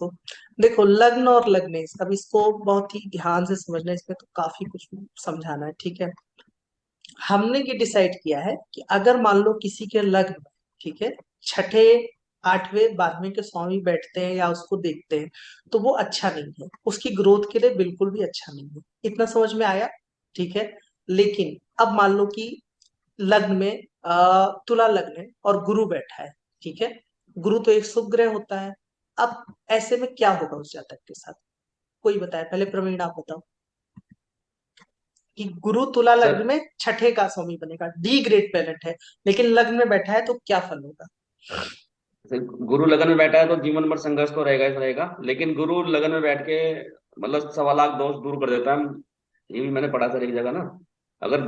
इसको। देखो, लग्न और लग्नेश, अब इसको बहुत ही ध्यान से समझना है, इसमें तो काफी कुछ समझाना है, ठीक है। हमने ये डिसाइड किया है कि अगर मान लो किसी के लग्न में, ठीक है, छठे, आठवें, 12वें के स्वामी बैठते हैं या उसको देखते हैं, तो वो अच्छा नहीं है, उसकी ग्रोथ के लिए बिल्कुल भी अच्छा नहीं है। इतना समझ में आया? ठीक है। लेकिन अब मान लो कि लग्न में तुला लग्न है और गुरु बैठा है, ठीक है। गुरु तो एक शुभ ग्रह होता है। अब ऐसे में क्या होगा उस जातक के साथ? कोई बताए, पहले प्रवीण आप बताओ। कि गुरु तुला सर लग्न में छठे का स्वामी बनेगा, डी ग्रेड प्लेनेट है, लेकिन लग्न में बैठा है, तो क्या फल होगा? गुरु लगन में बैठा है तो जीवन भर संघर्ष तो रहेगा ही रहेगा, लेकिन गुरु लगन में बैठ के मतलब 1.25 लाख दोष दूर कर देता है। ये भी मैंने पढ़ा सर एक जगह ना। अगर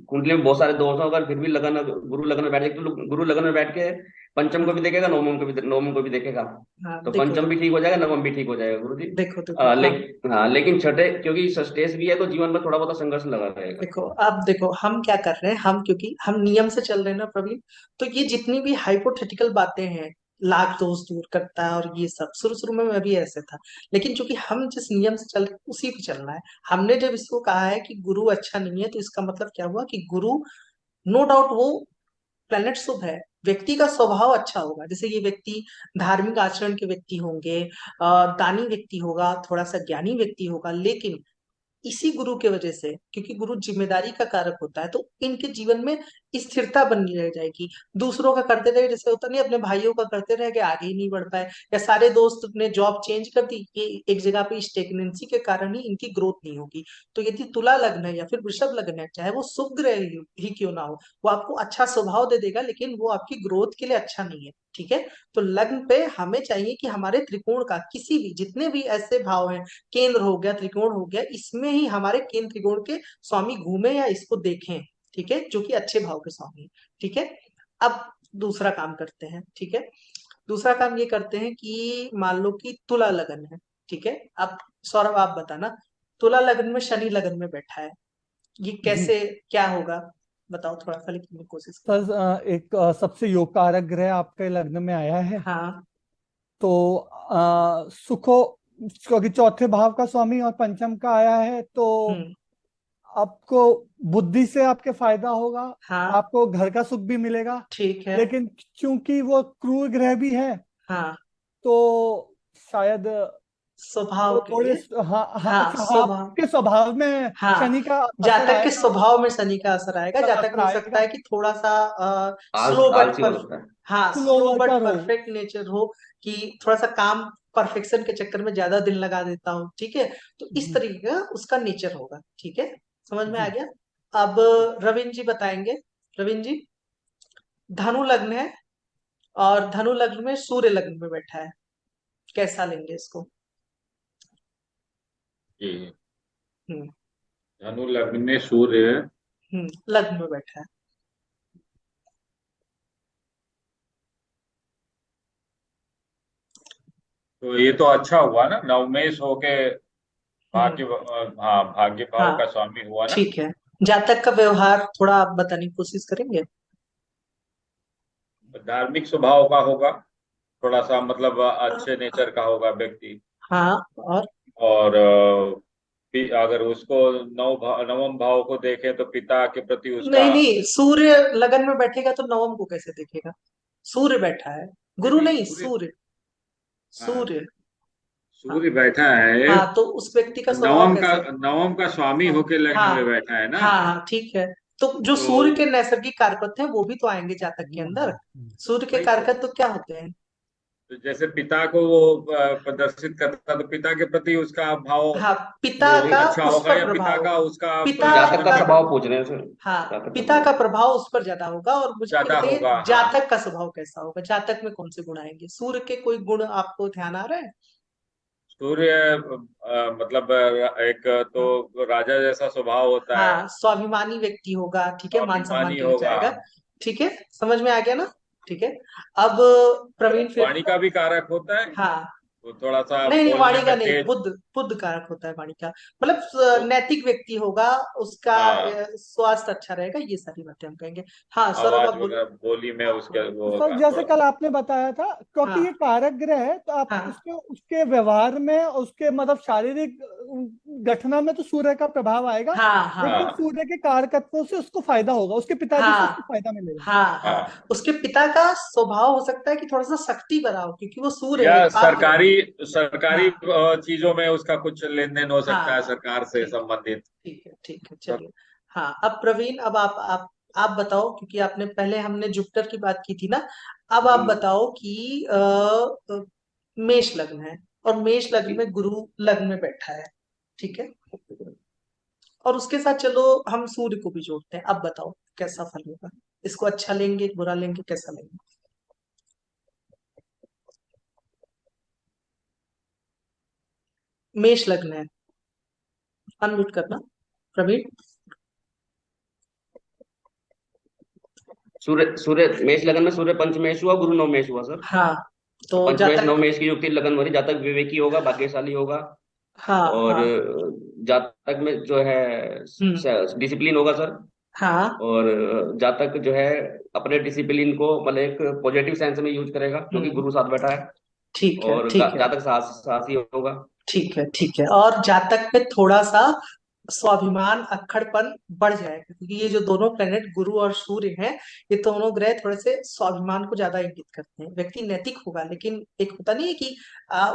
कुंडली में बहुत सारे दोष हो, अगर फिर भी लगन गुरु लगन में बैठ जाए तो गुरु लगन में बैठ के पंचम को भी देखेगा, नवम को भी देखेगा। हाँ, तो देखो पंचम भी देखो ठीक हो जाएगा, नवम भी ठीक हो जाएगा गुरु जी। देखो देखो, हाँ। हाँ, लेकिन छठे क्योंकि स्टेज भी है तो जीवन में थोड़ा बहुत संघर्ष लगा रहेगा। देखो, अब देखो हम क्या कर रहे हैं, हम क्योंकि हम नियम से चल रहे हैं ना प्रवीण, तो ये जितनी भी हाइपोथेटिकल बातें हैं, लाख दोष दूर करता है और ये सब, शुरू शुरू में मैं भी ऐसे था, लेकिन चूंकि हम जिस नियम से चल रहे हैं उसी पे चलना है। हमने जब इसको कहा है कि गुरु अच्छा नहीं है, तो इसका मतलब क्या हुआ कि गुरु, नो डाउट वो प्लेनेट शुभ है, व्यक्ति का स्वभाव अच्छा होगा, जैसे ये व्यक्ति धार्मिक आचरण के व्यक्ति होंगे, दानी व्यक्ति होगा, थोड़ा सा ज्ञानी व्यक्ति होगा, लेकिन इसी गुरु के वजह से, क्योंकि गुरु जिम्मेदारी का कारक होता है, तो इनके जीवन में स्थिरता बनी रह जाएगी। दूसरों का करते रहे, जैसे होता नहीं, अपने भाइयों का करते रह गए, आगे ही नहीं बढ़ पाए, या सारे दोस्त ने जॉब चेंज कर दी, ये एक जगह पे स्टेगनेंसी के कारण ही इनकी ग्रोथ नहीं होगी। तो यदि तुला लग्न है या फिर वृषभ लग्न है, चाहे वो शुभ ग्रह ही क्यों ना हो, वो आपको अच्छा स्वभाव दे देगा, लेकिन वो आपकी ग्रोथ के लिए अच्छा नहीं है, ठीक है। तो लग्न पे हमें चाहिए कि हमारे त्रिकोण का किसी भी, जितने भी ऐसे भाव हैं, केंद्र हो गया, त्रिकोण हो गया, इसमें ही हमारे केंद्र त्रिकोण के स्वामी घूमे या इसको देखें, ठीक है, जो कि अच्छे भाव के स्वामी हैं, ठीक है। अब दूसरा काम करते हैं, ठीक है। दूसरा काम ये करते हैं कि मान लो कि तुला लगन है, ठीक है। अब सौरभ आप बताना, तुला लगन में शनि लगन में बैठा है, ये जी कैसे, क्या होगा? बताओ, थोड़ा सा लिखने की कोशिश करो। सर, एक सबसे योग कारक ग्रह आपके लग्न में आया है। हाँ। तो सुखो, क्योंकि चौथे भाव का स्वामी और पंचम का आया है, तो हम्म। आपको बुद्धि से आपके फायदा होगा। हाँ। आपको घर का सुख भी मिलेगा। ठीक है। लेकिन चूंकि वो क्रूर ग्रह भी है, हाँ, तो शायद स्वभाव वो के थोड़े, लिए। हाँ हाँ, हाँ, अच्छा, हाँ, स्वभाव। आपके स्वभाव में हाँ, शनि का असर जातक के आएगा। स्वभाव में शनि का असर आएगा, जातक असर में हो सकता आएगा। है कि थोड़ा सा स्लो बट आलसी हो पर, सकता है। हाँ, स्लो स्लो बट वर्कर हो। परफेक्ट नेचर हो, कि थोड़ा सा काम परफेक्शन के चक्कर में ज्यादा दिन लगा देता हो, ठीक है। तो इस जी तरीके का उसका नेचर होगा, ठीक है। समझ में आ जी। गया? अब रविंद्र जी बताएंगे। रविंद्र जी, धनु लग्न है और धनु लग्न में सूर्य लग्न में बैठा है, कैसा लेंगे इसको? जी। हम्म। धनु लग्न में सूर्य है। लग्न में बैठा है। तो ये तो अच्छा हुआ ना, नवमेश होके हम्म। भाग्य, हाँ, भाग्य भाव हाँ, का स्वामी हुआ ना। ठीक है। जातक का व्यवहार थोड़ा आप बताने की कोशिश करेंगे? धार्मिक स्वभाव का होगा, थोड़ा सा मतलब अच्छे नेचर का होगा व्यक्ति। हाँ, और? और अगर उसको नवम भाव को देखें तो पिता के प्रति उसका। नहीं नहीं, सूर्य लगन में बैठेगा तो नवम को कैसे देखेगा? सूर्य बैठा है, नहीं गुरु नहीं, नहीं, सूर्य। सूर्य। हाँ, सूर्य। हाँ। सूर्य बैठा है। हाँ, तो उस व्यक्ति का स्वभाव नवम का कैसा? नवम का स्वामी हाँ। होके लग्न हाँ। में बैठा है ना। हाँ, हाँ, ठीक है। तो जो तो सूर्य के नैसर्गिक कारकत्व हैं वो भी तो आएंगे जातक के अंदर। सूर्य के वही तो। कारकत्व क्या होते हैं? तो जैसे पिता को वो प्रदर्शित करता, तो पिता के प्रति उसका भाव हाँ, पिता वो का अच्छा उस होगा, पर या पिता प्रभाव, का उसका पिता जातक का का, जीवन में स्वभाव पूछ रहे हैं सर। हाँ, जातक का पिता का स्वभाव। प्रभाव उस पर ज्यादा होगा। और मुझे ये ज्यादा बताइए, होगा। हाँ, जातक का स्वभाव कैसा होगा? जातक में कौन से गुण आएंगे? सूर्य के कोई गुण आपको ध्यान आ रहा है? सूर्य मतलब एक हाँ। तो राजा जैसा स्वभाव होता है। हाँ, स्वाभिमानी व्यक्ति होगा, ठीक है, मान सम्मान स्वाभिमानी के लिए होगा। जाएगा, ठीक है। समझ में आ गया ना? ठीक है। अब प्रवीण फिर, वाणी का भी कारक होता है। हाँ, वो थोड़ा सा नहीं नहीं, बोलने वाणी का में नहीं, तेज। बुद्ध बुद्ध कारक होता है वाणी का। मतलब तो नैतिक व्यक्ति होगा, उसका हाँ, स्वास्थ्य अच्छा रहेगा, ये सारी बातें हम कहेंगे। हाँ सौरभ आवाज आप बोलो। वगैरह बोली में हाँ उसके बोलो। वो सर होगा जैसे थोड़ा। कल आपने बताया था, क्योंकि ये हाँ कारक ग्रह है, तो आप हाँ उसके उसके व्यवहार में, उसके मतलब शारीरिक गठना में तो सूर्य का प्रभाव आएगा, हाँ हाँ लेकिन हाँ सूर्य के कारकत्वों से उसको फायदा होगा, उसके पिताजी से उसको हाँ फायदा मिलेगा। हाँ हाँ। हाँ। उसके पिता का स्वभाव हो सकता है कि थोड़ा सा शक्ति भरा हो, क्योंकि वो सूर्य या है, पाप ग्रह है। सरकारी सरकारी हाँ चीजों में उसका कुछ लेन देन हो सकता है, हाँ। सरकार से ठीक है संबंधित। ठीक है ठीक है, तो चलिए। हाँ अब प्रवीण, अब आप बताओ, क्योंकि आपने पहले हमने जुपिटर की बात की थी ना। अब आप जी बताओ कि मेष लग्न है, और मेष लग्न जी। में गुरु लग्न में बैठा है, ठीक है। और उसके साथ चलो हम सूर्य को भी जोड़ते हैं, अब बताओ कैसा फल होगा। इसको अच्छा लेंगे, बुरा लेंगे, कैसा लेंगे? मेष लग्न है, अनम्यूट करना प्रवीण। सूर्य सूर्य मेष लगन में सूर्य पंचमेश हुआ, गुरु नवमेश हुआ सर। हाँ तो तो पंचमेश जातक। नवमेश की युक्ति लगन वाली, जातक विवेकी होगा, भाग्यशाली होगा। हाँ और हाँ। जातक में जो है हम्म। डिसिप्लिन होगा सर। हाँ। और जातक जो है अपने डिसिप्लिन को मतलब एक पॉजिटिव सेंस में यूज करेगा, क्योंकि हम्म। गुरु साथ बैठा है। ठीक है और ठीक है जातक साहसी होगा। ठीक है ठीक है। और जातक में थोड़ा सा स्वाभिमान, अक्खड़पन बढ़ जाएगा, क्योंकि ये जो दोनों प्लेनेट गुरु और सूर्य हैं, ये दोनों ग्रह थोड़े से स्वाभिमान को ज्यादा इंगित करते हैं। व्यक्ति नैतिक होगा, लेकिन एक होता नहीं है कि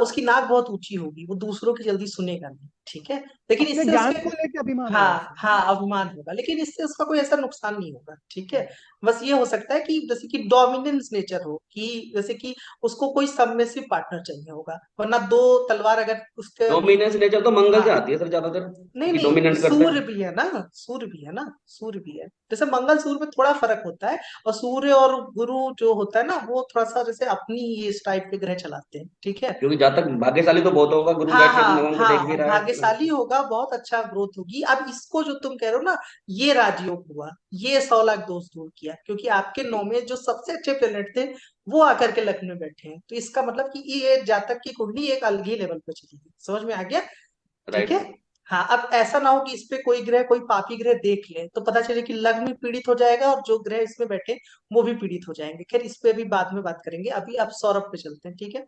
उसकी नाक बहुत ऊंची होगी, वो दूसरों की जल्दी सुनेगा नहीं, ठीक है। लेकिन अपने इससे ज्ञान उसके, को लेकर अभिमान होगा हाँ उसे। हाँ अभिमान होगा, लेकिन इससे उसका कोई ऐसा नुकसान नहीं होगा, ठीक है। बस ये हो सकता है कि जैसे कि डोमिनेंस नेचर हो, कि जैसे कि उसको कोई सबमिसिव पार्टनर चाहिए होगा, वरना दो तलवार अगर उसके डोमिनेंस नेचर तो मंगल से हाँ। आती है सर ज्यादातर, नहीं कि नहीं, डोमिनेट करते सूर्य हैं। भी है ना, सूर्य भी है ना, सूर्य भी है। जैसे मंगल सूर्य में थोड़ा फर्क होता है, और सूर्य और गुरु जो होता है ना, वो थोड़ा सा जैसे अपनी ये इस टाइप के ग्रह चलाते हैं, ठीक है। क्योंकि जातक भाग्यशाली तो बहुत होगा, गुरु हाँ बैठ के अपने हाँ नवम को देख भी हाँ, रहा है। भाग्यशाली होगा, बहुत अच्छा ग्रोथ होगी। अब इसको जो तुम कह रहे हो ना, ये राजयोग हुआ, ये 100 लाख दोष दूर किया, क्योंकि आपके नौ में जो सबसे अच्छे प्लेनेट थे वो आकर के लग्न में बैठे हैं, तो इसका मतलब कि ये जातक की कुंडली एक अलग ही लेवल पे चलेगी, समझ में आ गया? ठीक राइट है। सर। हाँ अब ऐसा ना हो कि इस पे कोई ग्रह, कोई पापी ग्रह देख ले, तो पता चले कि लग्न भी पीड़ित हो जाएगा, और जो ग्रह इसमें बैठे वो भी पीड़ित हो जाएंगे। खैर इस पे अभी बाद में बात करेंगे, अभी आप सौरभ पे चलते हैं, ठीक है।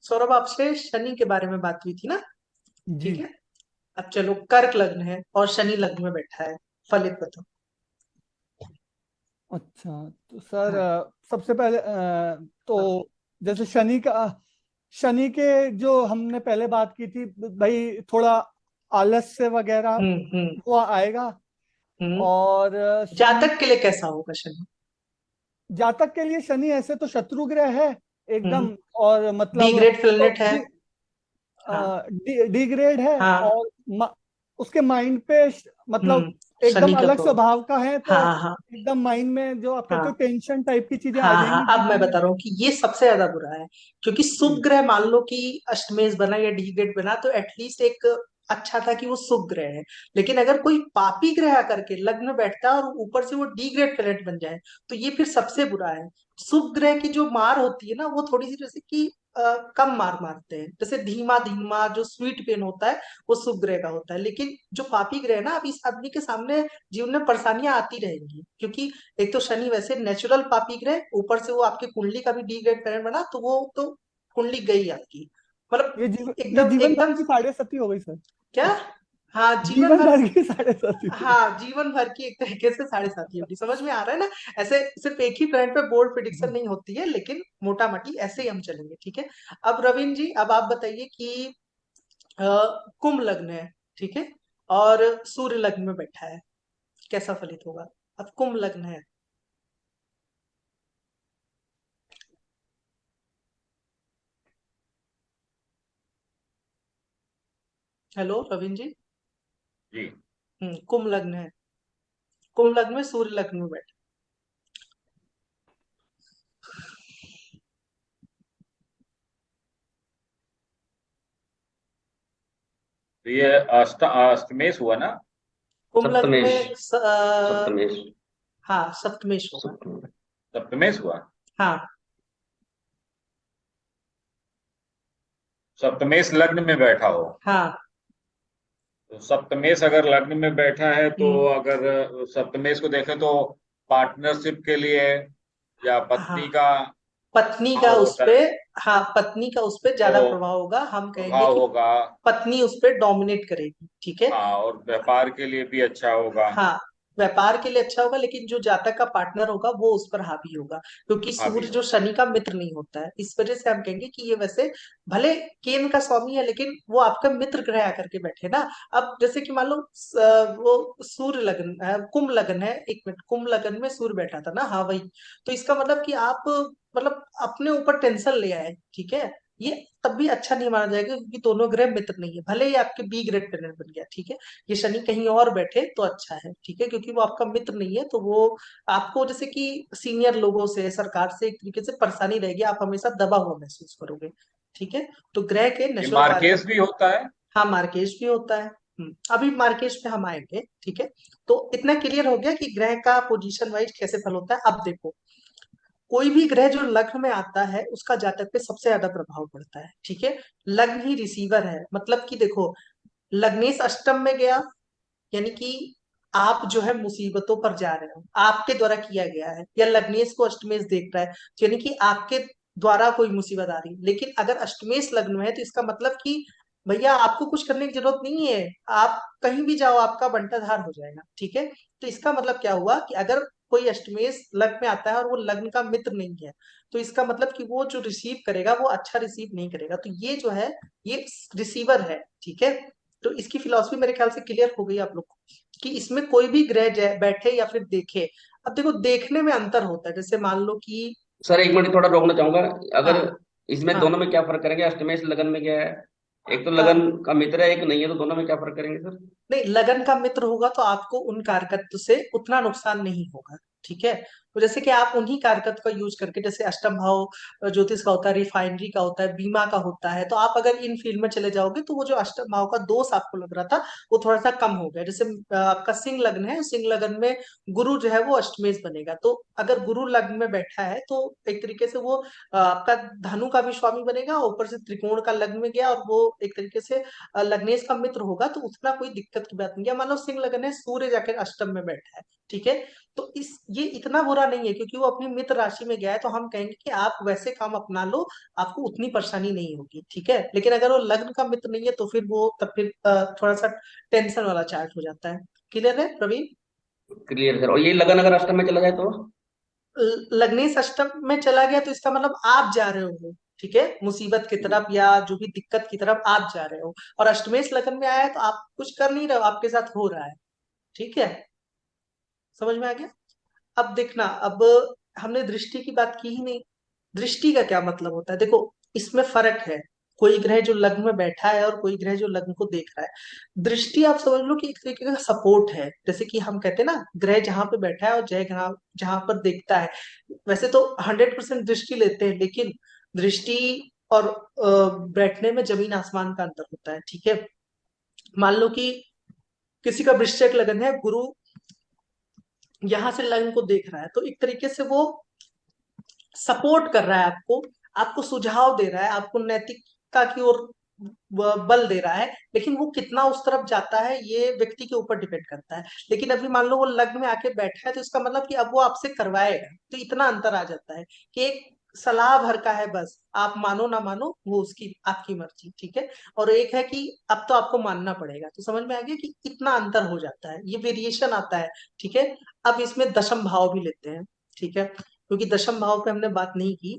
सौरभ, आपसे शनि के बारे में बात हुई थी ना, जी। ठीक है। अब चलो, कर्क लग्न है और शनि लग्न में बैठा है, फलित बताओ। अच्छा तो सर, हाँ सबसे पहले हाँ। तो जैसे शनि के जो हमने पहले बात की थी भाई, थोड़ा आलस्य वगैरह हम्म। वो आएगा। हम्म। और शनि, जातक के लिए कैसा होगा शनि? जातक के लिए शनि ऐसे तो शत्रु ग्रह है हम्म। एकदम, और डी मतलब ग्रेड प्लेनेट है। हाँ डिग्रेड है। हाँ। और उसके माइंड पे मतलब एकदम शनि का अलग प्रभाव। स्वभाव का है, तो हाँ हाँ एकदम माइंड में जो आप कहते हो हाँ टेंशन टाइप की चीजें आ हाँ हाँ। जाएंगी अब मैं जीवन में। बता रहा हूँ कि ये सबसे ज्यादा बुरा है, क्योंकि शुभ जी। ग्रह मान लो कि अष्टमेश बना या डी ग्रेड बना, तो एटलीस्ट एक अच्छा था कि वो शुभ ग्रह है। लेकिन अगर कोई पापी ग्रह आकर के लग्न में बैठता है और ऊपर से वो डी ग्रेड प्लेनेट बन जाए, तो ये फिर सबसे बुरा है। शुभ ग्रह की जो मार होती है ना, वो थोड़ी सी जैसे कि कम मार मारते हैं, जैसे धीमा धीमा जो स्वीट पेन होता है, वो शुभ ग्रह का होता है। लेकिन जो पापी ग्रह है ना, अब इस आदमी के सामने जीवन में परेशानियां आती रहेंगी, क्योंकि एक तो शनि वैसे नेचुरल पापी ग्रह, ऊपर से वो आपकी कुंडली का भी डी ग्रेड प्लैनेट बना, तो वो तो कुंडली गई आपकी, मतलब ये एकदम जीवन भर एकदम। की साढ़े सती हो गई सर। क्या? हाँ जीवन जीवन भर। भर की साढ़े सती थी। हाँ जीवन भर की एक तरीके से 7.5 होगी, समझ में आ रहा है ना? ऐसे सिर्फ एक ही प्लैनेट पे बोल्ड प्रिडिक्शन नहीं होती है, लेकिन मोटा मोटी ऐसे ही हम चलेंगे, ठीक है। अब रविंद्र जी, अब आप बताइए कि कुंभ लग्न है, ठीक है, और सूर्य लग्न में बैठा है, कैसा फलित होगा? अब कुंभ लग्न है। हेलो रविंद्र जी। जी। कुंभ लग्न है, कुंभ लग्न में सूर्य लग्न में बैठा। तो ये अष्टमेश हुआ ना? कुंभ लग्न सप्तमेश। में सप्तमेश। हाँ सप्तमेश होगा। सप्तमेश। सप्तमेश हुआ। हाँ सप्तमेश लग्न में बैठा हो, हाँ। तो सप्तमेश अगर लग्न में बैठा है तो हम्म। अगर सप्तमेश को देखें तो पार्टनरशिप के लिए या हाँ, पत्नी का पत्नी का भाव उस होता पे, है हाँ पत्नी का उस पे ज्यादा तो प्रभाव होगा, हम कहेंगे प्रभाव कि होगा। पत्नी उस पे डोमिनेट करेगी, ठीक है। हाँ, और व्यापार के लिए भी अच्छा होगा। हाँ, व्यापार के लिए अच्छा होगा, लेकिन जो जातक का पार्टनर होगा वो उस पर हावी होगा, क्योंकि हावी सूर्य जो होगा। शनि का मित्र नहीं होता है, इस वजह से हम कहेंगे कि ये वैसे भले केंद्र का स्वामी है, लेकिन वो आपका मित्र ग्रह आकर के बैठे ना। अब जैसे कि मान लो वो सूर्य लगन है, कुंभ लगन है, एक मिनट, कुंभ लगन में सूर्य बैठा था ना, हाँ वही। तो इसका मतलब कि आप मतलब अपने ऊपर टेंशन ले आए, ठीक है। ये तब भी अच्छा नहीं माना जाएगा, क्योंकि दोनों ग्रह मित्र नहीं है, भले ही आपके बी ग्रेड प्लेनेट बन गया, ठीक है। ये शनि कहीं और बैठे तो अच्छा है, ठीक है, क्योंकि वो आपका मित्र नहीं है, तो वो आपको जैसे कि सीनियर लोगों से, सरकार से एक तरीके से परेशानी रहेगी, आप हमेशा दबा हुआ महसूस करोगे, ठीक है। तो ग्रह के ये नशो कार्य। मार्केस भी होता है। हाँ, मार्केश भी होता है। अभी मार्केश पे हम आएंगे, ठीक है। तो इतना क्लियर हो गया कि ग्रह का पोजीशन वाइज कैसे फल होता है। अब देखो, कोई भी ग्रह जो लग्न में आता है उसका जातक पे सबसे ज्यादा प्रभाव पड़ता है, ठीक है। लग्न ही रिसीवर है, मतलब कि देखो, लग्नेश अष्टम में गया, यानी कि आप जो है मुसीबतों पर जा रहे हो, आपके द्वारा किया गया है, या लग्नेश को अष्टमेश देख रहा है, तो यानी कि आपके द्वारा कोई मुसीबत आ रही है। लेकिन अगर अष्टमेश लग्न में है तो इसका मतलब कि भैया आपको कुछ करने की जरूरत नहीं है, आप कहीं भी जाओ आपका बंटाधार हो जाएगा, ठीक है। तो इसका मतलब क्या हुआ कि अगर कोई अष्टमेश लग्न में आता है और वो लग्न का मित्र नहीं है, तो इसका मतलब कि वो जो रिसीव करेगा वो अच्छा रिसीव नहीं करेगा, तो ये जो है ये रिसीवर है, ठीक है। तो इसकी फिलॉसफी मेरे ख्याल से क्लियर हो गई आप लोग को, कि इसमें कोई भी ग्रह बैठे या फिर देखे। अब देखो, देखने में अंतर होता है, जैसे मान लो कि सर एक मिनट थोड़ा रोकना चाहूंगा। अगर हाँ इसमें हाँ दोनों में क्या फर्क करेंगे, अष्टमेश लगन में क्या है? एक तो हाँ, लगन का मित्र है, एक नहीं है, तो दोनों में क्या फर्क करेंगे सर? नहीं, लगन का मित्र होगा तो आपको उन कारकत्व से उतना नुकसान नहीं होगा, ठीक है। तो जैसे कि आप उन्हीं कारकत्व का यूज करके, जैसे अष्टम भाव ज्योतिष का होता है, रिफाइनरी का होता है, बीमा का होता है, तो आप अगर इन फील्ड में चले जाओगे तो वो जो अष्टम भाव का दोष आपको लग रहा था वो थोड़ा सा कम हो गया। जैसे आपका सिंह लग्न है, सिंह लग्न में गुरु जो है वो अष्टमेश बनेगा, तो अगर गुरु लग्न में बैठा है तो एक तरीके से वो आपका धनु का भी स्वामी बनेगा, ऊपर से त्रिकोण का लग्न में गया, और वो एक तरीके से लग्नेश का मित्र होगा, तो उतना कोई दिक्कत की बात नहीं है। मान लो सिंह लगन है, सूर्य जाकर अष्टम में बैठा है, ठीक है। तो इस ये इतना बुरा नहीं है, क्योंकि वो अपनी मित्र राशि में गया है, तो हम कहेंगे कि आप वैसे काम अपना लो, आपको उतनी परेशानी नहीं होगी, ठीक है। लेकिन अगर वो लग्न का मित्र नहीं है तो फिर वो तब फिर थोड़ा सा टेंशन वाला चार्ट हो जाता है। क्लियर है प्रवीण? Clear sir. और ये लगन अगर अष्टम में चला जाए तो? लग्नेश अष्टम में चला गया तो इसका मतलब आप जा रहे हो, ठीक है, मुसीबत की तरफ या जो भी दिक्कत की तरफ आप जा रहे हो, और अष्टमेश लगन में आया है तो आप कुछ कर नहीं रहे हो, आपके साथ हो रहा है, ठीक है। समझ में आ गया? अब देखना, अब हमने दृष्टि की बात की ही नहीं। दृष्टि का क्या मतलब होता है, देखो इसमें फर्क है। कोई ग्रह जो लग्न में बैठा है और कोई ग्रह जो लग्न को देख रहा है, दृष्टि आप समझ लो कि एक तरीके का सपोर्ट है। जैसे कि हम कहते हैं ना, ग्रह जहां पे बैठा है और जय ग्रह जहां पर देखता है, वैसे तो 100% दृष्टि लेते हैं, लेकिन दृष्टि और बैठने में जमीन आसमान का अंतर होता है, ठीक है। मान लो कि किसी का वृश्चिक लगन है, गुरु यहां से लग्न को देख रहा है, तो एक तरीके से वो सपोर्ट कर रहा है आपको, आपको सुझाव दे रहा है, आपको नैतिकता की ओर बल दे रहा है, लेकिन वो कितना उस तरफ जाता है ये व्यक्ति के ऊपर डिपेंड करता है। लेकिन अभी मान लो वो लग्न में आके बैठा है, तो इसका मतलब कि अब वो आपसे करवाएगा, तो इतना अंतर आ जाता है कि एक सलाह भर का है, बस आप मानो ना मानो वो उसकी आपकी मर्जी, ठीक है। और एक है कि अब तो आपको मानना पड़ेगा, तो समझ में आ गया कि इतना अंतर हो जाता है, ये वेरिएशन आता है, ठीक है। अब इसमें दशम भाव भी लेते हैं, ठीक है, क्योंकि दशम भाव पे हमने बात नहीं की।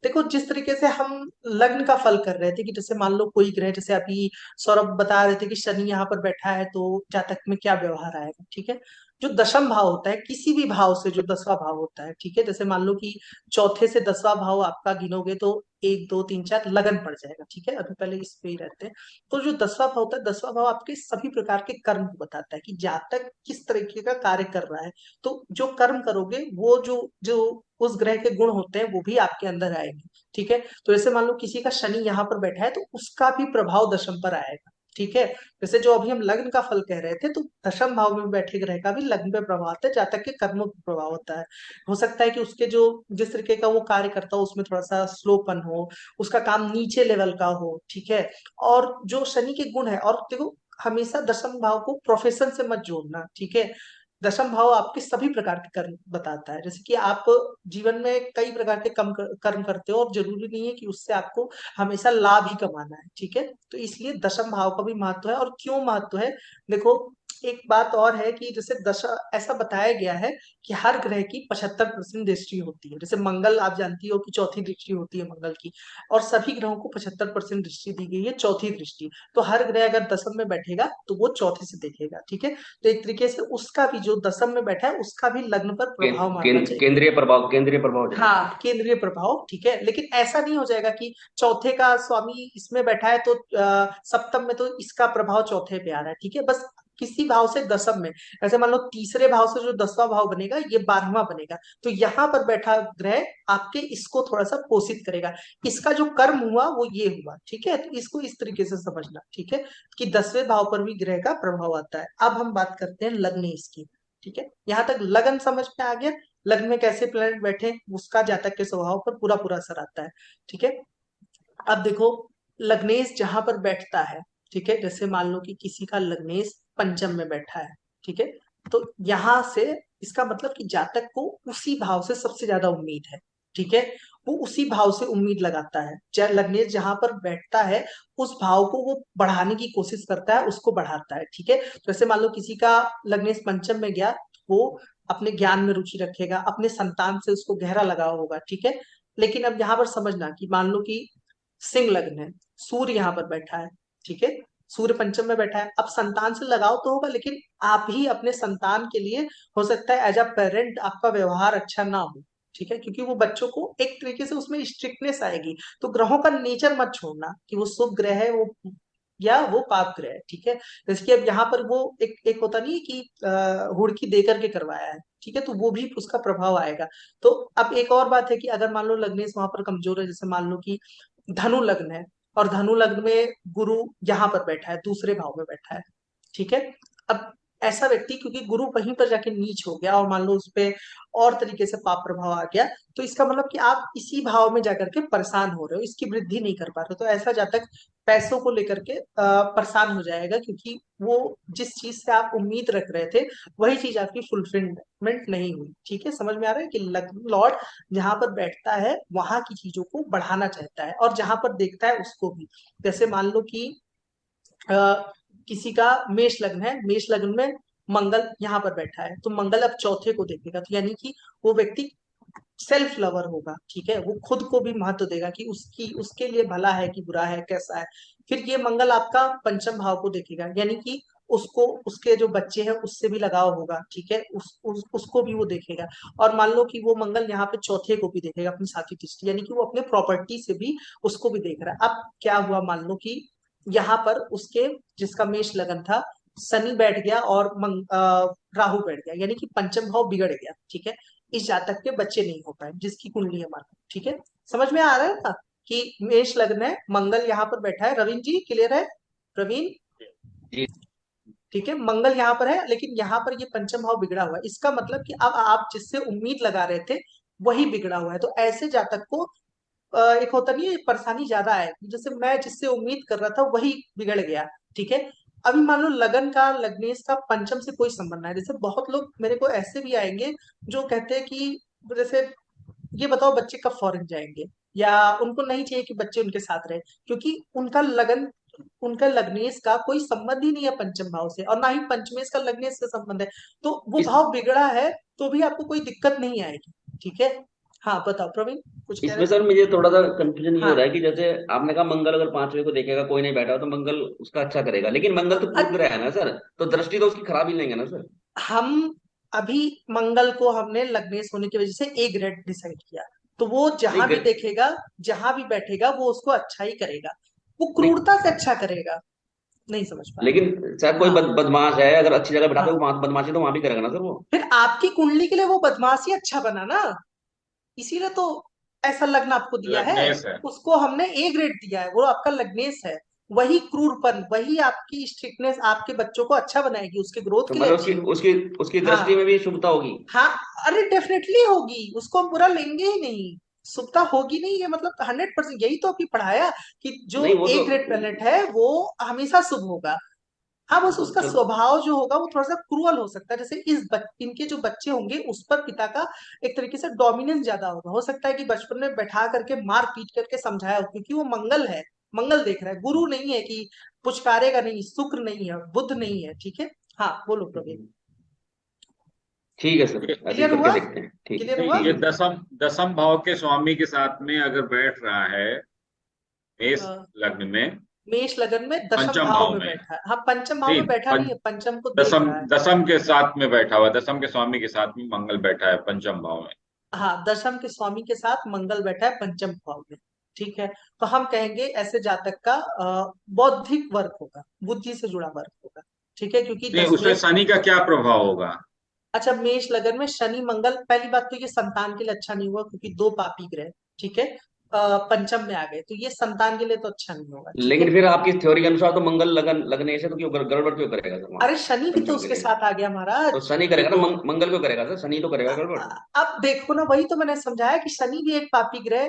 देखो, जिस तरीके से हम लग्न का फल कर रहे थे, कि जैसे मान लो कोई ग्रह, जैसे अभी सौरभ बता रहे थे कि शनि यहाँ पर बैठा है तो जातक में क्या व्यवहार आएगा, ठीक है। जो दशम भाव होता है, किसी भी भाव से जो 10वां भाव होता है, ठीक है, जैसे मान लो कि चौथे से 10वां भाव आपका गिनोगे तो 1 2 3 4 लगन पड़ जाएगा, ठीक है। अभी पहले इस पे ही रहते हैं। तो जो 10वां भाव होता है, 10वां भाव आपके सभी प्रकार के कर्म को बताता है, कि जातक किस तरीके का कार्य कर रहा है। तो जो कर्म करोगे, वो जो जो उस ग्रह के गुण होते हैं वो भी आपके अंदर आएंगे, ठीक है। तो जैसे मान लो किसी का शनि यहाँ पर बैठा है तो उसका भी प्रभाव दशम पर आएगा, ठीक है। जैसे जो अभी हम लग्न का फल कह रहे थे, तो दशम भाव में बैठे ग्रह का भी लग्न पे प्रभाव होता है, जातक के कर्मों पे प्रभाव होता है। हो सकता है कि उसके जो जिस तरीके का वो कार्य करता हो उसमें थोड़ा सा स्लोपन हो, उसका काम नीचे लेवल का हो, ठीक है। और जो शनि के गुण है, और देखो हमेशा दशम भाव को प्रोफेशन से मत जोड़ना, ठीक है। दशम भाव आपके सभी प्रकार के कर्म बताता है, जैसे कि आप जीवन में कई प्रकार के कर्म करते हो, और जरूरी नहीं है कि उससे आपको हमेशा लाभ ही कमाना है, ठीक है। तो इसलिए दशम भाव का भी महत्व है। और क्यों महत्व है, देखो एक बात और है कि जैसे दशा ऐसा बताया गया है कि हर ग्रह की 75% दृष्टि होती है। जैसे मंगल, आप जानती हो कि चौथी दृष्टि होती है मंगल की, और सभी ग्रहों को 75% दृष्टि दी गई है, चौथी दृष्टि। तो हर ग्रह अगर दशम में बैठेगा तो वो चौथे से देखेगा, ठीक है। तो एक तरीके से उसका भी जो दशम में बैठा है उसका भी लग्न पर प्रभाव मानना चाहिए। केंद्रीय प्रभाव जाएगा। हाँ, केंद्रीय प्रभाव, ठीक है। लेकिन ऐसा नहीं हो जाएगा कि चौथे का स्वामी इसमें बैठा है तो सप्तम में तो इसका प्रभाव चौथे पे आ रहा है, ठीक है। बस किसी भाव से दसम में, ऐसे मान लो तीसरे भाव से जो 10वां भाव बनेगा ये 12वां बनेगा, तो यहाँ पर बैठा ग्रह आपके इसको थोड़ा सा पोषित करेगा। इसका जो कर्म हुआ वो ये हुआ, ठीक है। तो इसको इस तरीके से समझना, ठीक है, कि 10वें भाव पर भी ग्रह का प्रभाव आता है। अब हम बात करते हैं लग्न इसकी, ठीक है। यहाँ तक लगन समझ में आ गया। लग्न में कैसे प्लैनेट बैठे उसका जातक के स्वभाव पर पूरा पूरा असर आता है, ठीक है। अब देखो, लग्नेश जहां पर बैठता है, ठीक है, जैसे मान लो कि किसी का लग्नेश पंचम में बैठा है, ठीक है। तो यहां से इसका मतलब कि जातक को उसी भाव से सबसे ज्यादा उम्मीद है, ठीक है। वो उसी भाव से उम्मीद लगाता है, चाहे लग्नेश जहां पर बैठता है उस भाव को वो बढ़ाने की कोशिश करता है, उसको बढ़ाता है, ठीक है। तो जैसे मान लो किसी का लग्नेश पंचम में गया, वो अपने ज्ञान में रुचि रखेगा, अपने संतान से उसको गहरा लगाव होगा, ठीक है। लेकिन अब यहाँ पर समझना कि मान लो कि सिंह लग्न है, सूर्य यहाँ पर बैठा है, ठीक है। सूर्य पंचम में बैठा है, अब संतान से लगाव तो होगा, लेकिन आप ही अपने संतान के लिए हो सकता है एज अ पेरेंट आपका व्यवहार अच्छा ना हो, ठीक है, क्योंकि वो बच्चों को एक तरीके से उसमें स्ट्रिक्टनेस आएगी। तो ग्रहों का नेचर मत छोड़ना कि वो शुभ ग्रह है वो या वो पाप ग्रह है, ठीक है। जैसे कि अब यहाँ पर वो एक एक होता नहीं है कि हुड़की दे करके करवाया है, ठीक है, तो वो भी उसका प्रभाव आएगा। तो अब एक और बात है कि अगर मान लो लग्नेश वहां पर कमजोर है, जैसे मान लो कि धनु लग्न है, और धनु लग्न में गुरु यहाँ पर बैठा है, दूसरे भाव में बैठा है, ठीक है। अब ऐसा व्यक्ति, क्योंकि गुरु वहीं पर जाके नीच हो गया और मान लो उस पे और तरीके से पाप प्रभाव आ गया, तो इसका मतलब कि आप इसी भाव में जाकर के परेशान हो रहे हो, इसकी वृद्धि नहीं कर पा रहे हो। तो ऐसा जातक पैसों को लेकर के परेशान हो जाएगा, क्योंकि वो जिस चीज से आप उम्मीद रख रहे थे वही चीज आपकी फुलफिलमेंट नहीं हुई, ठीक है। समझ में आ रहा है कि लॉर्ड जहां पर बैठता है वहां की चीजों को बढ़ाना चाहता है, और जहां पर देखता है उसको भी। जैसे मान लो कि अ, किसी का मेष लग्न है, मेष लग्न में मंगल यहाँ पर बैठा है, तो मंगल अब चौथे को देखेगा, तो यानी कि वो व्यक्ति सेल्फ लवर होगा, ठीक है। वो खुद को भी महत्व देगा कि उसकी उसके लिए भला है कि बुरा है, कैसा है। फिर ये मंगल आपका पंचम भाव को देखेगा, यानी कि उसको उसके जो बच्चे हैं उससे भी लगाव होगा, ठीक है, उसको भी वो देखेगा। और मान लो कि वो मंगल यहाँ पे चौथे को भी देखेगा अपनी साथी दृष्टि, यानी कि वो अपने प्रॉपर्टी से भी उसको भी देख रहा है। अब क्या हुआ, मान लो कि यहाँ पर उसके जिसका मेष लगन था, शनि बैठ गया और राहु बैठ गया, यानी कि पंचम भाव बिगड़ गया, ठीक है। इस जातक के बच्चे नहीं हो पाए जिसकी कुंडली है मानो, ठीक है। समझ में आ रहा है ना कि मेष लग्न है, मंगल यहाँ पर बैठा है। रवीन जी क्लियर है? प्रवीण, जी। ठीक है। मंगल यहाँ पर है, लेकिन यहाँ पर ये पंचम भाव बिगड़ा हुआ है, इसका मतलब कि अब आप जिससे उम्मीद लगा रहे थे वही बिगड़ा हुआ है। तो ऐसे जातक को एक होता नहीं है, परेशानी ज्यादा है, जैसे मैं जिससे उम्मीद कर रहा था वही बिगड़ गया, ठीक है। अभी मान लो लगन का लग्नेश का पंचम से कोई संबंध नहीं है। जैसे बहुत लोग मेरे को ऐसे भी आएंगे जो कहते हैं कि जैसे ये बताओ बच्चे कब फॉरेन जाएंगे, या उनको नहीं चाहिए कि बच्चे उनके साथ रहे, क्योंकि उनका लग्नेश का कोई संबंध ही नहीं है पंचम भाव से, और ना ही पंचमेश का लग्नेश से संबंध है। तो वो इस भाव बिगड़ा है तो भी आपको कोई दिक्कत नहीं आएगी, ठीक है। हाँ बताओ प्रवीण, कुछ कह रहे इसमें थे? सर मुझे थोड़ा सा कंफ्यूजन ये हो रहा हाँ, है कि जैसे आपने कहा मंगल अगर 5वें को देखेगा कोई नहीं बैठा हो तो मंगल उसका अच्छा करेगा, लेकिन मंगल तो कुछ ग्रह है ना सर, तो दृष्टि तो उसकी खराब ही लेंगे ना सर। हम अभी मंगल को हमने लग्नेश होने की वजह से ए ग्रेड डिसाइड किया, तो वो नहीं जहां भी देखेगा, जहां भी बैठेगा वो उसको अच्छा ही करेगा, वो नहीं, क्रूरता से अच्छा करेगा। नहीं समझ पा रहे? लेकिन शायद कोई हाँ, बदमाश है, अगर अच्छी जगह बैठा तो हाँ, वहां बदमाशी तो वहां भी करेगा ना सर वो। फिर आपकी कुंडली के लिए वो बदमाश ही अच्छा बना ना, इसीलिए तो ऐसा लग्न आपको दिया है। लग्नेश है। उसको हमने ए ग्रेड दिया है, वो आपका लग्नेश है। वही क्रूरपन, वही आपकी स्ट्रिक्टनेस आपके बच्चों को अच्छा बनाएगी, उसके ग्रोथ तो के लिए मतलब अच्छी उसकी होगी। उसकी उसकी दृष्टि में हाँ भी शुभता होगी। हाँ, अरे डेफिनेटली होगी, उसको हम बुरा लेंगे ही नहीं। सुप्ता होगी नहीं, ये मतलब 100%, यही तो अभी पढ़ाया कि जो नहीं वो ए तो ग्रेड प्लेनेट है वो हमेशा शुभ होगा। हाँ, बस उसका चलो। स्वभाव जो होगा वो थोड़ा सा क्रूअल हो सकता है, जैसे इनके जो बच्चे होंगे उस पर पिता का एक तरीके से डोमिनेंस ज्यादा होगा। हो सकता है कि बचपन में बैठा करके मार पीट करके समझाया हो, क्योंकि वो मंगल है, मंगल देख रहा है, गुरु नहीं है कि पुचकारेगा नहीं, शुक्र नहीं है, बुध नहीं है। ठीक है। हाँ बोलो प्रवीण। ठीक है सर, ये ऐसे ही क्लियर करके हुआ? देखते हैं। ठीक क्लियर है, हुआ? ठीक ये है। दसम दसम भाव के स्वामी के साथ में अगर बैठ रहा है मेष अ, लग्न में, मेष लगन में दशम पंचम भाव भाव में में, बैठा है। हाँ, पंचम भाव नहीं में बैठा नहीं है, पंचम को देख दसम रहा है। दसम के साथ में बैठा हुआ, दसम के स्वामी के साथ में मंगल बैठा है पंचम भाव में। हाँ, दशम के स्वामी के साथ मंगल बैठा है पंचम भाव में। ठीक है। तो हम कहेंगे ऐसे जातक का बौद्धिक वर्ग होगा, बुद्धि से जुड़ा वर्ग होगा। ठीक है, क्योंकि नहीं, उसमें दसवें। शनि का क्या प्रभाव होगा? अच्छा, मेष लगन में शनि मंगल, पहली बात तो ये संतान के लिए अच्छा नहीं हुआ, क्योंकि दो पापी ग्रह। ठीक है। पंचम में आ गए तो ये संतान के लिए तो अच्छा नहीं होगा। ठीक है। लेकिन फिर आपकी थ्योरी के अनुसार तो मंगल लगन लगने से तो क्यों गड़बड़ क्यों करेगा सर वहां अरे शनि भी तो पंचम के उसके लिए? साथ आ गया तो महाराज। शनि ये करेगा ना, तो मंगल क्यों करेगा सर? शनि तो करेगा गड़बड़। अब देखो ना, वही तो मैंने समझाया कि शनि भी एक पापी ग्रह,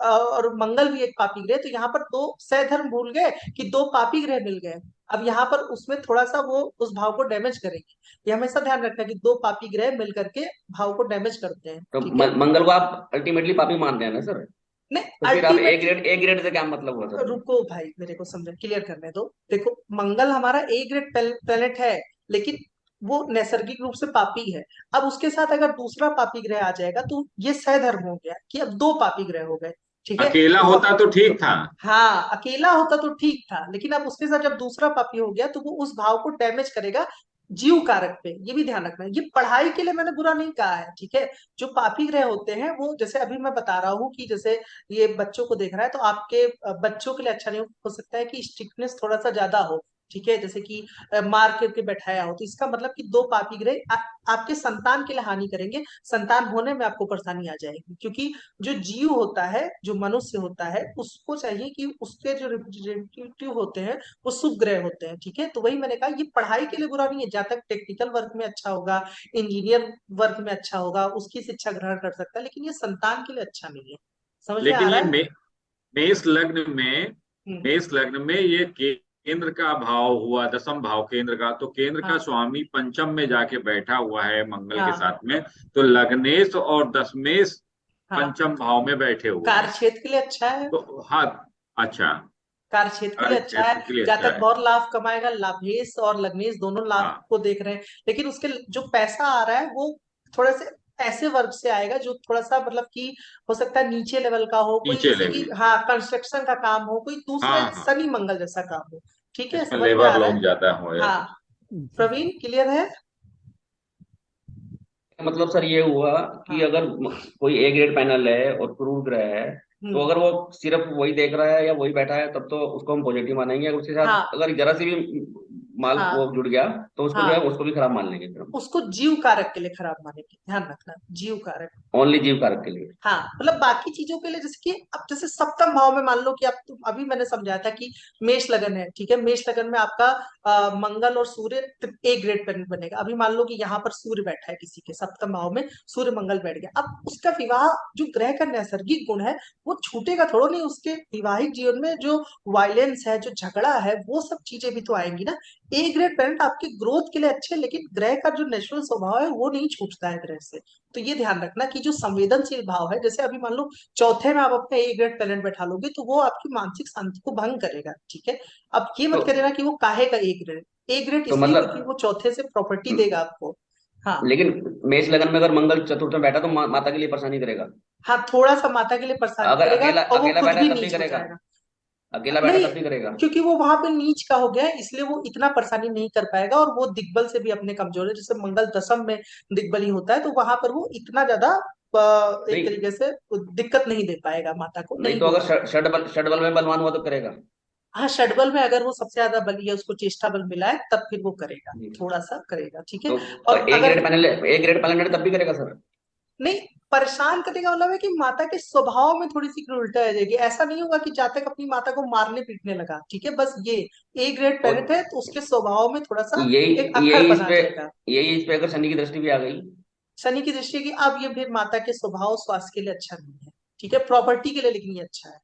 और मंगल भी एक पापी ग्रह, तो यहाँ पर दो सह धर्म भूल गए कि दो पापी ग्रह मिल गए। अब यहाँ पर उसमें थोड़ा सा वो उस भाव को डैमेज करेंगे। ये हमेशा ध्यान रखना कि दो पापी ग्रह मिल करके भाव को डैमेज करते हैं। तो ठीक है। मंगल को आप अल्टीमेटली पापी मानते हैं ना सर? नहीं, तो फिर आप अल्टीमेटली। ए ग्रेड से क्या मतलब हुआ सर? रुको भाई, मेरे को समझ क्लियर करने दो। देखो, मंगल हमारा ए ग्रेड प्लेनेट है, लेकिन वो नैसर्गिक रूप से पापी है। अब उसके साथ अगर दूसरा पापी ग्रह आ जाएगा तो ये सहधर्म हो गया कि अब दो पापी ग्रह हो गए। ठीक है। अकेला तो होता तो ठीक था। हाँ, अकेला होता तो ठीक था, लेकिन अब उसके साथ जब दूसरा पापी हो गया तो वो उस भाव को डैमेज करेगा, जीव कारक पे। ये भी ध्यान रखना है, ये पढ़ाई के लिए मैंने बुरा नहीं कहा है। ठीक है। जो पापी ग्रह होते हैं वो, जैसे अभी मैं बता रहा हूँ कि जैसे ये बच्चों को देख रहा है तो आपके बच्चों के लिए अच्छा नहीं हो सकता है कि स्ट्रिक्टनेस थोड़ा सा ज्यादा हो। ठीक है, जैसे कि मार करके बैठाया हो, तो इसका मतलब कि दो पापी ग्रह आपके संतान के लिए हानि करेंगे, संतान होने में आपको परेशानी आ जाएगी। क्योंकि जो जीव होता है, जो मनुष्य होता है, उसको चाहिए कि उसके जो रिप्रेजेंटेटिव होते हैं वो शुभ ग्रह होते हैं। ठीक है। तो वही मैंने कहा, ये पढ़ाई के लिए बुरा नहीं है, जहाँ तक टेक्निकल वर्क में अच्छा होगा, इंजीनियर वर्क में अच्छा होगा, उसकी शिक्षा ग्रहण कर सकता है, लेकिन ये संतान के लिए अच्छा नहीं है। समझ में आ लेकिन रहा ये है? मेष लग्न में, हम्म। मेष लग्न में ये केंद्र का भाव हुआ, दसम भाव केंद्र का, तो केंद्र का हाँ स्वामी पंचम में जाके बैठा हुआ है मंगल के हाँ साथ में, तो लग्नेश और दशमेश हाँ। पंचम भाव में बैठे हुए कार्य हैं। क्षेत्र के लिए अच्छा है। तो हाँ, अच्छा, कार्य क्षेत्र के लिए कार्य अच्छा है। क्षेत्र के लिए अच्छा जातक है। बहुत लाभ कमाएगा, लाभेश और लग्नेश दोनों लाभ हाँ को देख रहे हैं। लेकिन उसके जो पैसा आ रहा है वो थोड़े से ऐसे वर्ग से आएगा जो थोड़ा सा मतलब कि हो सकता है नीचे लेवल का हो, कोई नीचे जैसे कि लेवल। हाँ कंस्ट्रक्शन का काम हो, कोई दूसरे हाँ हाँ, शनि मंगल जैसा काम हो। ठीक है, इसमें समझ में आ लेबर रहा है? लोग ज्यादा हो या हाँ। कुछ। प्रवीण, क्लियर है? मतलब सर ये हुआ कि हाँ। अगर कोई ए ग्रेड पैनल है और क्रूर ग्रह है, तो हम्म। अगर वो सिर्फ वही देख रहा है या वही बैठा है तब तो उसको हम पॉजिटिव मानेंगे। अगर उसके साथ हाँ अगर जरा सी भी माल वो हाँ जुड़ गया तो उसको जो है हाँ, उसको भी खराब मान लेंगे फिर हम। उसको जीव कारक के लिए खराब मानेंगे, ध्यान रखना, जीव कारक। ओनली जीव कारक के लिए। हाँ, मतलब बाकी चीजों के लिए, जैसे कि अब जैसे सप्तम भाव में मान लो कि आप, अभी मैंने समझाया था कि मेष लगन है। ठीक है, मेष लगन में आपका मंगल और सूर्य ए ग्रेड प्लैनेट बनेगा। अभी मान लो कि यहाँ पर सूर्य बैठा है किसी के सप्तम भाव में, सूर्य मंगल बैठ गया, अब उसका विवाह, जो ग्रह का नैसर्गिक गुण है वो छूटेगा थोड़ा नहीं, उसके वैवाहिक जीवन में जो वायलेंस है, जो झगड़ा है, वो सब चीजें भी तो आएंगी ना। ए ग्रेड प्लैनेट आपके ग्रोथ के लिए अच्छे हैं, लेकिन ग्रह का जो नेचुरल स्वभाव है वो नहीं छूटता है ग्रह से। तो ये ध्यान रखना कि जो संवेदनशील भाव है, जैसे अभी मान लो चौथे में आप अपने ए ग्रेड टैलेंट बैठा लोगे तो वो आपकी मानसिक शांति को भंग करेगा। ठीक है। अब ये तो मत करेना कि वो काहे का ए ग्रेड, ए ग्रेड तो इसलिए क्योंकि मतलब वो चौथे से प्रॉपर्टी देगा आपको। हाँ लेकिन मेष लगन में अगर मंगल चतुर्थ में बैठा तो माता के लिए परेशानी करेगा। हाँ, थोड़ा सा माता के लिए परेशानी अगर करेगा अकेला और वो अकेला खुद बैठा भी है तब भी नीच हो करेगा। जाएगा। अकेला बैठा नहीं, तब भी करेगा। क्योंकि वो वहां पे नीच का हो गया है, इसलिए वो इतना परेशानी नहीं कर पाएगा, और वो दिग्बल से भी अपने कमजोर है। जैसे मंगल दशम में दिग्बली होता है तो वहां पर वो इतना ज्यादा एक नहीं तरीके से दिक्कत नहीं दे पाएगा, माता को नहीं, नहीं तो अगर होगा। षड बल में बलवान हुआ तो करेगा। हाँ, षडबल में अगर वो सबसे ज्यादा बली है, उसको चेष्टा बल मिला है, तब फिर वो करेगा, जी। थोड़ा सा करेगा। ठीक है। तो और ए अगर grade panel, A grade panel तब भी करेगा सर। नहीं, परेशान करने का मतलब है कि माता के स्वभाव में थोड़ी सी उल्टा आ जाएगी। ऐसा नहीं होगा कि जातक अपनी माता को मारने पीटने लगा, ठीक है, बस ये ए ग्रेड और प्लेनेट है तो उसके स्वभाव में थोड़ा सा एक यही अक्खड़ यही इस बना पे जाएगा। यही इस पे अगर शनि की दृष्टि भी आ गई। शनि की दृष्टि की अब ये फिर माता के स्वभाव स्वास्थ्य के लिए अच्छा नहीं है, ठीक है, प्रॉपर्टी के लिए लेकिन ये अच्छा है।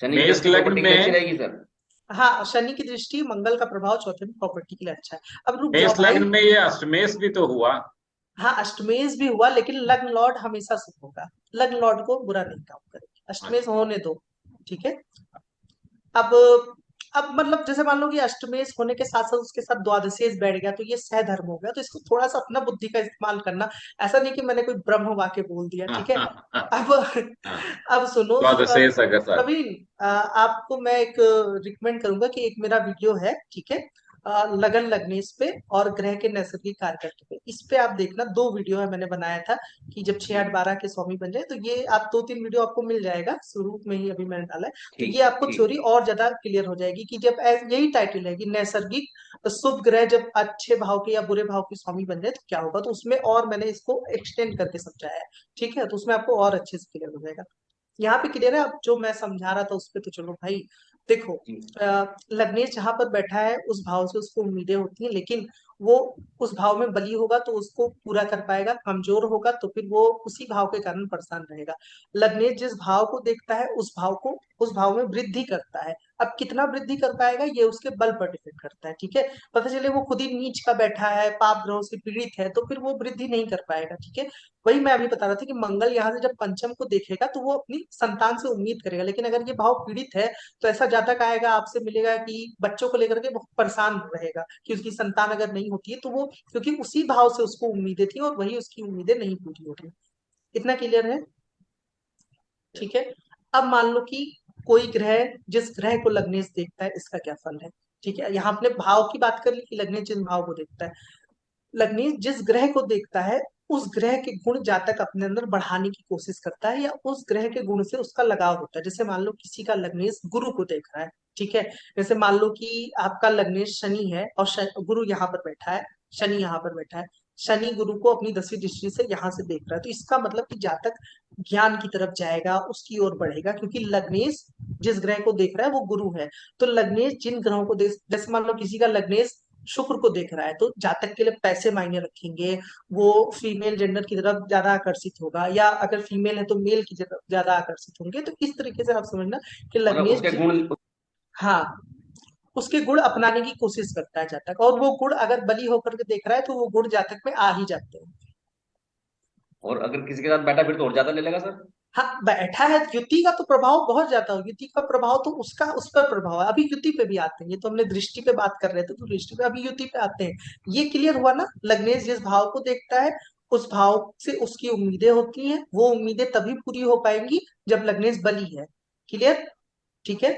शनि की मेष दृष्टि लग्न प्रॉपर्टी के लिए अच्छी में रहेगी सर। हाँ, शनि की दृष्टि मंगल का प्रभाव चौथे में प्रॉपर्टी के लिए अच्छा है। अब रुक जाओ मेष भाई। लग्न में ये अष्टमेश भी तो हुआ। हाँ, अष्टमेश भी हुआ लेकिन लग्न लॉर्ड हमेशा शुभ होगा, लग्न लॉर्ड को बुरा नहीं काम करेगा, अष्टमेश अच्छा। होने दो, ठीक है। अब अब मतलब जैसे मान लो कि अष्टमेश होने के साथ साथ उसके साथ द्वादशेश बैठ गया तो ये सहधर्म हो गया, तो इसको थोड़ा सा अपना बुद्धि का इस्तेमाल करना। ऐसा नहीं कि मैंने कोई ब्रह्म वाक्य बोल दिया, हाँ ठीक है। हाँ हाँ अब हाँ। अब सुनो, द्वादशेष अगर सर। प्रवीण, आपको मैं एक रिकमेंड करूंगा कि एक मेरा वीडियो है, ठीक है, लगन लग्नेश पे और ग्रह के नैसर्गिक कारकत्व पे, इस पे आप देखना, दो वीडियो है मैंने बनाया था कि जब 6 8 12 के स्वामी बन जाए, तो ये आप 2 3 वीडियो आपको मिल जाएगा, शुरू में ही अभी मैंने डाला है। तो ये ठीक आपको ठीक थ्योरी और ज्यादा क्लियर हो जाएगी कि जब यही टाइटल है कि नैसर्गिक शुभ ग्रह जब अच्छे भाव के या बुरे भाव के स्वामी बन जाए तो क्या होगा, तो उसमें और मैंने इसको एक्सटेंड करके समझाया है, ठीक है, तो उसमें आपको और अच्छे से क्लियर हो जाएगा। यहाँ पे क्लियर है। अब जो मैं समझा रहा था उस पे तो चलो भाई, देखो, जी। लग्नेश जहां पर बैठा है उस भाव से उसको उम्मीदें होती हैं, लेकिन वो उस भाव में बली होगा तो उसको पूरा कर पाएगा, कमजोर होगा तो फिर वो उसी भाव के कारण परेशान रहेगा। लग्नेश जिस भाव को देखता है उस भाव में वृद्धि करता है। अब कितना वृद्धि कर पाएगा ये उसके बल पर डिपेंड करता है, ठीक है। पता चले वो खुद ही नीच का बैठा है, पाप ग्रहों से पीड़ित है, तो फिर वो वृद्धि नहीं कर पाएगा, ठीक है। वही मैं अभी बता रहा था कि मंगल यहाँ से जब पंचम को देखेगा तो वो अपनी संतान से उम्मीद करेगा, लेकिन अगर ये भाव पीड़ित है तो ऐसा जातक आएगा आपसे मिलेगा कि बच्चों को लेकर के बहुत परेशान रहेगा कि उसकी संतान अगर नहीं होती है तो वो, क्योंकि उसी भाव से उसको उम्मीदें थी और वही उसकी उम्मीदें नहीं पूरी हो रही। इतना क्लियर है, ठीक है। अब मान लो कि कोई ग्रह जिस ग्रह को लग्नेश देखता है इसका क्या फल है, ठीक है। यहाँ अपने भाव की बात कर ली कि लग्नेश जिस भाव को देखता है, लग्नेश जिस ग्रह को देखता है उस ग्रह के गुण जातक अपने अंदर बढ़ाने की कोशिश करता है या उस ग्रह के गुण से उसका लगाव होता है। जैसे मान लो किसी का लग्नेश गुरु को देख रहा है, ठीक है। जैसे मान लो कि आपका लग्नेश शनि है और गुरु यहाँ पर बैठा है, शनि यहाँ पर बैठा है, शनि गुरु को अपनी 10वीं दृष्टि से यहाँ से देख रहा है, तो इसका मतलब कि जातक ज्ञान की तरफ जाएगा, उसकी ओर बढ़ेगा, क्योंकि लग्नेश जिस ग्रह को देख रहा है वो गुरु है। तो लग्नेश जिन ग्रहों को देख, जैसे मान लो किसी का लग्नेश शुक्र को देख रहा है तो जातक के लिए पैसे मायने रखेंगे, वो फीमेल जेंडर की तरफ ज्यादा आकर्षित होगा, या अगर फीमेल है तो मेल की तरफ ज्यादा आकर्षित होंगे। तो इस तरीके से आप समझना कि मतलब लग्नेश उसके गुण। हाँ, उसके गुण अपनाने की कोशिश करता है जातक, और वो गुण अगर बली होकर के देख रहा है तो वो गुण जातक में आ ही जाते हैं। और अगर किसी के साथ बैठा फिर तो और ज्यादा ले लेगा सर। हाँ, बैठा है, युति का तो प्रभाव बहुत ज्यादा हो, युति का प्रभाव तो उसका उस पर प्रभाव है। अभी युति पे भी आते हैं, ये तो हमने दृष्टि पे बात कर रहे थे तो दृष्टि पे, अभी युति पे आते हैं। ये क्लियर हुआ ना, लग्नेश जिस भाव को देखता है उस भाव से उसकी उम्मीदें होती हैं, वो उम्मीदें तभी पूरी हो पाएंगी जब लग्नेश बली है। क्लियर, ठीक है।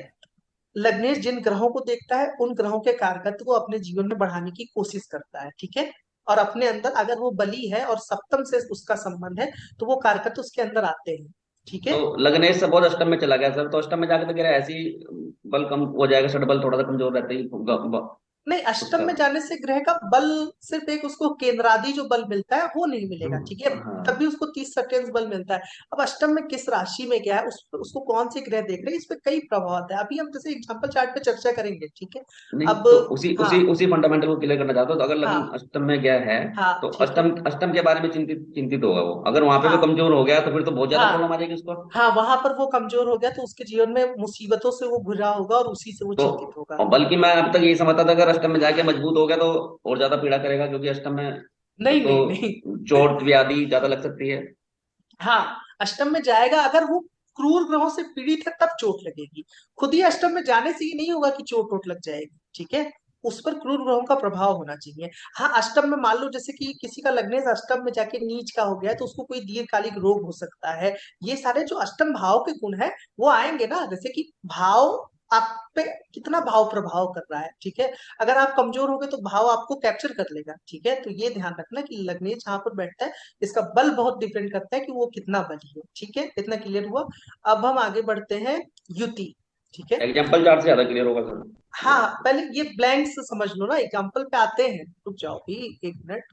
लग्नेश जिन ग्रहों को देखता है उन ग्रहों के कारकत्व को अपने जीवन में बढ़ाने की कोशिश करता है, ठीक है। और अपने अंदर अगर वो बली है और सप्तम से उसका संबंध है तो वो कारकत्व उसके अंदर आते हैं, ठीक तो है। लग्नेश सपोज अष्टम में चला गया सर, तो अष्टम में जाके तो कह रहा है ऐसे ही बल कम हो जाएगा, षट बल थोड़ा सा कमजोर रहता ही नहीं, अष्टम उसका। में जाने से ग्रह का बल सिर्फ एक उसको केंद्रादि जो बल मिलता है वो नहीं मिलेगा, ठीक है। तब भी हाँ। उसको 30 सेकेंड बल मिलता है। अब अष्टम में किस राशि में क्या है, उसको कौन से ग्रह देख रहे हैं, इस पे कई प्रभाव आता है, अभी हम जैसे एग्जाम्पल चार्ट पे चर्चा करेंगे, ठीक है। नहीं अब तो उसी हाँ, उसी उसी फंडामेंटल को क्लियर करना चाहता हूँ, तो अगर लग्न हाँ, अष्टम में गया है हाँ, तो ठीक है, अष्टम अष्टम के बारे में चिंतित चिंतित होगा वो, अगर वहां पे भी हाँ, कमजोर हो गया तो फिर तो बहुत ज्यादा हाँ, प्रॉब्लम आ जाएगी उसको। हाँ, वहां पर वो कमजोर हो गया तो उसके जीवन में मुसीबतों से वो घिरा होगा और उसी से वो तो चिंतित होगा। और बल्कि मैं अब तक यही समझता था अगर अष्टम में जाके मजबूत हो गया तो और ज्यादा पीड़ा करेगा, क्योंकि अष्टम में नहीं, तो नहीं, नहीं। चोट व्याधि ज्यादा लग सकती है। हाँ, अष्टम में जाएगा अगर वो क्रूर ग्रहों से पीड़ित है तब चोट लगेगी। खुद ही अष्टम में जाने से ये नहीं होगा कि चोट वोट लग जाएगी, ठीक है। उस पर क्रूर ग्रहों का प्रभाव होना चाहिए। हाँ, अष्टम में मान लो जैसे कि किसी का लग्नेश अष्टम में जाके नीच का हो गया है तो उसको कोई दीर्घकालिक रोग हो सकता है। ये सारे जो अष्टम भाव के गुण है वो आएंगे ना, जैसे कि भाव आप पे कितना भाव प्रभाव कर रहा है, ठीक है। अगर आप कमजोर हो गए तो भाव आपको कैप्चर कर लेगा, ठीक है। तो ये ध्यान रखना कि लग्नेश जहां पर बैठता है इसका बल बहुत डिपेंड करता है कि वो कितना बली है, ठीक है। इतना क्लियर हुआ। अब हम आगे बढ़ते हैं, युति, ठीक है। एग्जाम्पल चार्ट से ज्यादा क्लियर होगा सर। हाँ, पहले ये ब्लैंक्स समझ लो ना, एग्जाम्पल पे आते हैं, रुक जाओ भी 1 मिनट।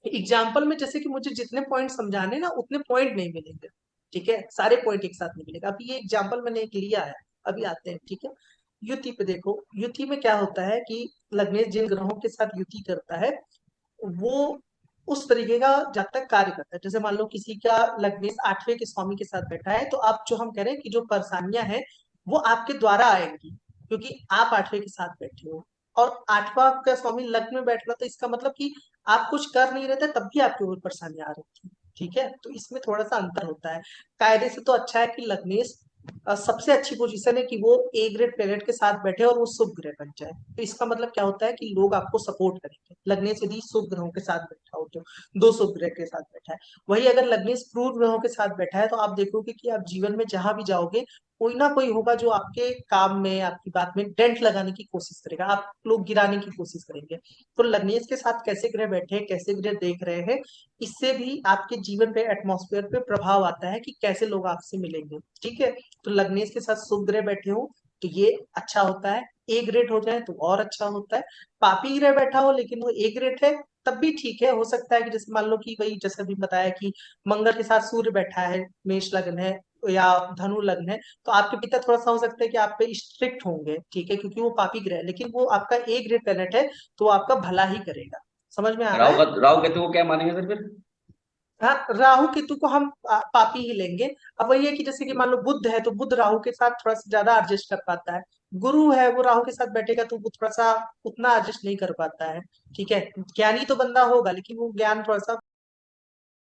एग्जाम्पल में जैसे कि मुझे जितने पॉइंट समझाने ना उतने पॉइंट नहीं मिलेंगे, ठीक है, सारे पॉइंट एक साथ नहीं मिलेगा। अभी ये एग्जाम्पल मैंने एक लिया है, अभी आते हैं, ठीक है। युति पे देखो, युति में क्या होता है कि लग्नेश जिन ग्रहों के साथ युति करता है वो उस तरीके का जब तक कार्य करता है। जैसे मान लो किसी का लग्नेश 8वें के स्वामी के साथ बैठा है, तो आप जो हम कह रहे हैं कि जो परेशानियां हैं वो आपके द्वारा आएंगी, क्योंकि आप 8वें के साथ बैठे हो। और 8वां आपका स्वामी लग्न में बैठ रहा, तो इसका मतलब कि आप कुछ कर नहीं रहे थे तब भी आपके ऊपर परेशानियां आ रही थी, ठीक है। तो इसमें थोड़ा सा अंतर होता है। कायदे से तो अच्छा है कि लग्नेश सबसे अच्छी पोजीशन है कि वो ए ग्रेड प्लेनेट के साथ बैठे और वो शुभ ग्रह बन जाए। तो इसका मतलब क्या होता है कि लोग आपको सपोर्ट करेंगे। लग्नेश यदि शुभ ग्रहों के साथ बैठा हो तो, दो शुभ ग्रह के साथ बैठा है। वही अगर लग्नेश क्रूर ग्रहों के साथ बैठा है तो आप देखोगे कि आप जीवन में जहां भी जाओगे कोई ना कोई होगा जो आपके काम में, आपकी बात में डेंट लगाने की कोशिश करेगा, आप लोग गिराने की कोशिश करेंगे। तो लग्नेश के साथ कैसे ग्रह बैठे हैं, कैसे ग्रह देख रहे हैं, इससे भी आपके जीवन पे, एटमॉस्फेयर पे प्रभाव आता है कि कैसे लोग आपसे मिलेंगे, ठीक है। तो लग्नेश के साथ शुभ ग्रह बैठे हो तो ये अच्छा होता है। ए ग्रेड हो जाए तो और अच्छा होता है। पापी ग्रह बैठा हो लेकिन वो ए ग्रेड है तब भी ठीक है। हो सकता है कि जैसे मान लो कि वही जैसे अभी बताया कि मंगल के साथ सूर्य बैठा है, मेष लग्न है या धनु लग्न है, तो आपके पिता थोड़ा सा हो सकता है कि आप पे स्ट्रिक्ट होंगे, ठीक है, क्योंकि वो पापी ग्रह है, लेकिन वो आपका ए ग्रेड प्लेनेट है तो वो आपका भला ही करेगा। समझ में आ रहा है। राहु केतु को क्या मानेंगे सर फिर? हाँ, राहु केतु को हम पापी ही लेंगे। अब वही है कि जैसे कि मान लो बुध है तो बुध राहु के साथ थोड़ा सा ज्यादा एडजस्ट कर पाता है। गुरु है वो राहु के साथ बैठेगा तो वो थोड़ा सा उतना एडजस्ट नहीं कर पाता है, ठीक है। ज्ञानी तो बंदा होगा लेकिन वो ज्ञान थोड़ा सा